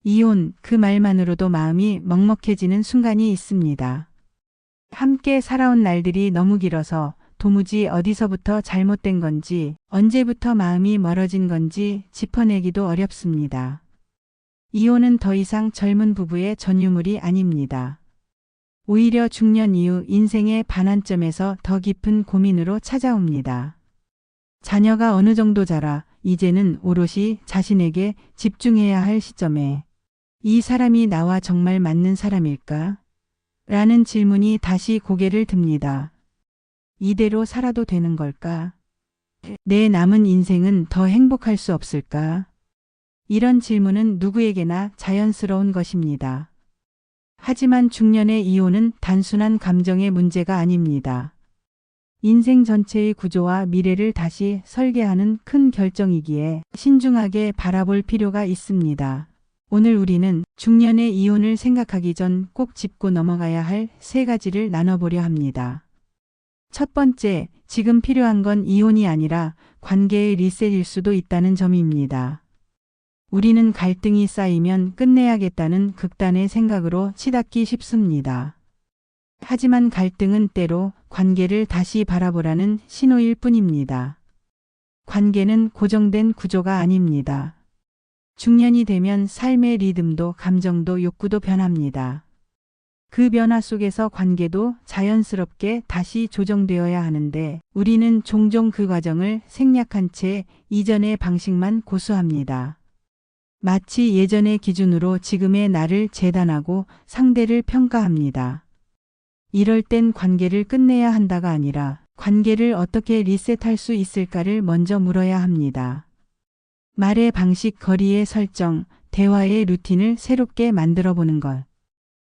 이혼, 그 말만으로도 마음이 먹먹해지는 순간이 있습니다. 함께 살아온 날들이 너무 길어서 도무지 어디서부터 잘못된 건지, 언제부터 마음이 멀어진 건지 짚어내기도 어렵습니다. 이혼은 더 이상 젊은 부부의 전유물이 아닙니다. 오히려 중년 이후 인생의 반환점에서 더 깊은 고민으로 찾아옵니다. 자녀가 어느 정도 자라 이제는 오롯이 자신에게 집중해야 할 시점에 이 사람이 나와 정말 맞는 사람일까? 라는 질문이 다시 고개를 듭니다. 이대로 살아도 되는 걸까? 내 남은 인생은 더 행복할 수 없을까? 이런 질문은 누구에게나 자연스러운 것입니다. 하지만 중년의 이혼은 단순한 감정의 문제가 아닙니다. 인생 전체의 구조와 미래를 다시 설계하는 큰 결정이기에 신중하게 바라볼 필요가 있습니다. 오늘 우리는 중년의 이혼을 생각하기 전 꼭 짚고 넘어가야 할 세 가지를 나눠보려 합니다. 첫 번째, 지금 필요한 건 이혼이 아니라 관계의 리셋일 수도 있다는 점입니다. 우리는 갈등이 쌓이면 끝내야겠다는 극단의 생각으로 치닫기 쉽습니다. 하지만 갈등은 때로 관계를 다시 바라보라는 신호일 뿐입니다. 관계는 고정된 구조가 아닙니다. 중년이 되면 삶의 리듬도 감정도 욕구도 변합니다. 그 변화 속에서 관계도 자연스럽게 다시 조정되어야 하는데 우리는 종종 그 과정을 생략한 채 이전의 방식만 고수합니다. 마치 예전의 기준으로 지금의 나를 재단하고 상대를 평가합니다. 이럴 땐 관계를 끝내야 한다가 아니라 관계를 어떻게 리셋할 수 있을까를 먼저 물어야 합니다. 말의 방식, 거리의 설정, 대화의 루틴을 새롭게 만들어 보는 것.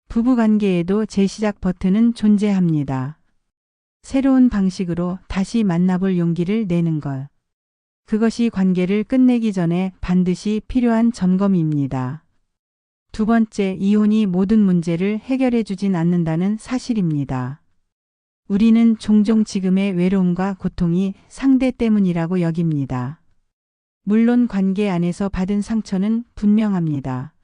부부관계에도 재시작 버튼은 존재합니다. 새로운 방식으로 다시 만나볼 용기를 내는 것. 그것이 관계를 끝내기 전에 반드시 필요한 점검입니다. 두 번째, 이혼이 모든 문제를 해결해 주진 않는다는 사실입니다. 우리는 종종 지금의 외로움과 고통이 상대 때문이라고 여깁니다. 물론 관계 안에서 받은 상처는 분명합니다.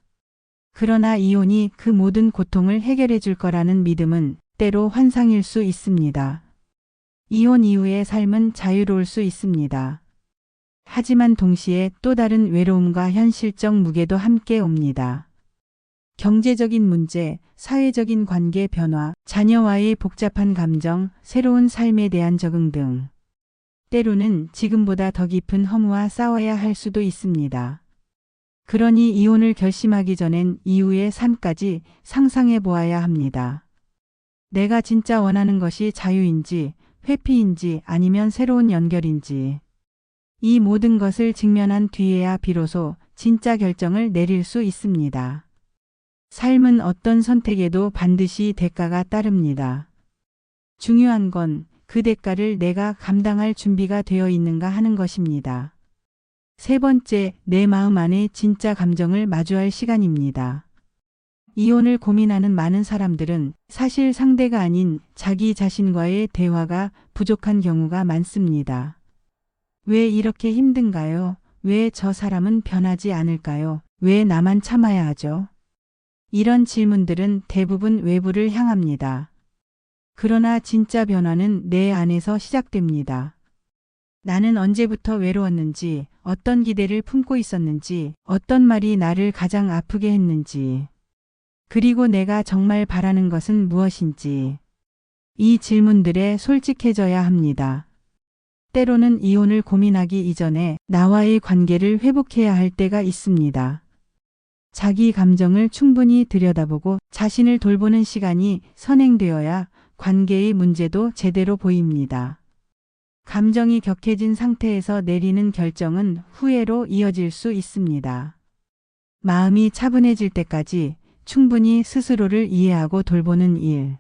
그러나 이혼이 그 모든 고통을 해결해 줄 거라는 믿음은 때로 환상일 수 있습니다. 이혼 이후의 삶은 자유로울 수 있습니다. 하지만 동시에 또 다른 외로움과 현실적 무게도 함께 옵니다. 경제적인 문제, 사회적인 관계 변화, 자녀와의 복잡한 감정, 새로운 삶에 대한 적응 등 때로는 지금보다 더 깊은 허무와 싸워야 할 수도 있습니다. 그러니 이혼을 결심하기 전엔 이후의 삶까지 상상해 보아야 합니다. 내가 진짜 원하는 것이 자유인지, 회피인지 아니면 새로운 연결인지. 이 모든 것을 직면한 뒤에야 비로소 진짜 결정을 내릴 수 있습니다. 삶은 어떤 선택에도 반드시 대가가 따릅니다. 중요한 건 그 대가를 내가 감당할 준비가 되어 있는가 하는 것입니다. 세 번째, 내 마음 안의 진짜 감정을 마주할 시간입니다. 이혼을 고민하는 많은 사람들은 사실 상대가 아닌 자기 자신과의 대화가 부족한 경우가 많습니다. 왜 이렇게 힘든가요? 왜 저 사람은 변하지 않을까요? 왜 나만 참아야 하죠? 이런 질문들은 대부분 외부를 향합니다. 그러나 진짜 변화는 내 안에서 시작됩니다. 나는 언제부터 외로웠는지, 어떤 기대를 품고 있었는지, 어떤 말이 나를 가장 아프게 했는지, 그리고 내가 정말 바라는 것은 무엇인지. 이 질문들에 솔직해져야 합니다. 때로는 이혼을 고민하기 이전에 나와의 관계를 회복해야 할 때가 있습니다. 자기 감정을 충분히 들여다보고 자신을 돌보는 시간이 선행되어야 관계의 문제도 제대로 보입니다. 감정이 격해진 상태에서 내리는 결정은 후회로 이어질 수 있습니다. 마음이 차분해질 때까지 충분히 스스로를 이해하고 돌보는 일.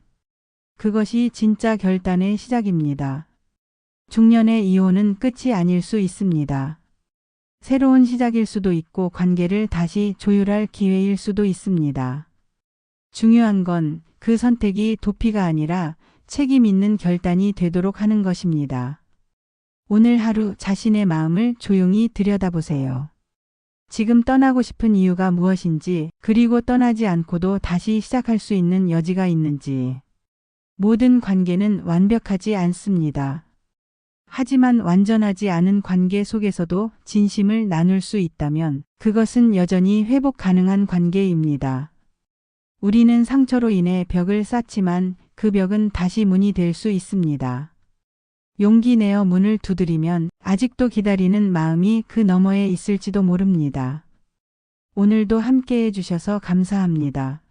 그것이 진짜 결단의 시작입니다. 중년의 이혼은 끝이 아닐 수 있습니다. 새로운 시작일 수도 있고 관계를 다시 조율할 기회일 수도 있습니다. 중요한 건 그 선택이 도피가 아니라 책임 있는 결단이 되도록 하는 것입니다. 오늘 하루 자신의 마음을 조용히 들여다보세요. 지금 떠나고 싶은 이유가 무엇인지, 그리고 떠나지 않고도 다시 시작할 수 있는 여지가 있는지. 모든 관계는 완벽하지 않습니다. 하지만 완전하지 않은 관계 속에서도 진심을 나눌 수 있다면 그것은 여전히 회복 가능한 관계입니다. 우리는 상처로 인해 벽을 쌓지만 그 벽은 다시 문이 될 수 있습니다. 용기 내어 문을 두드리면 아직도 기다리는 마음이 그 너머에 있을지도 모릅니다. 오늘도 함께 해주셔서 감사합니다.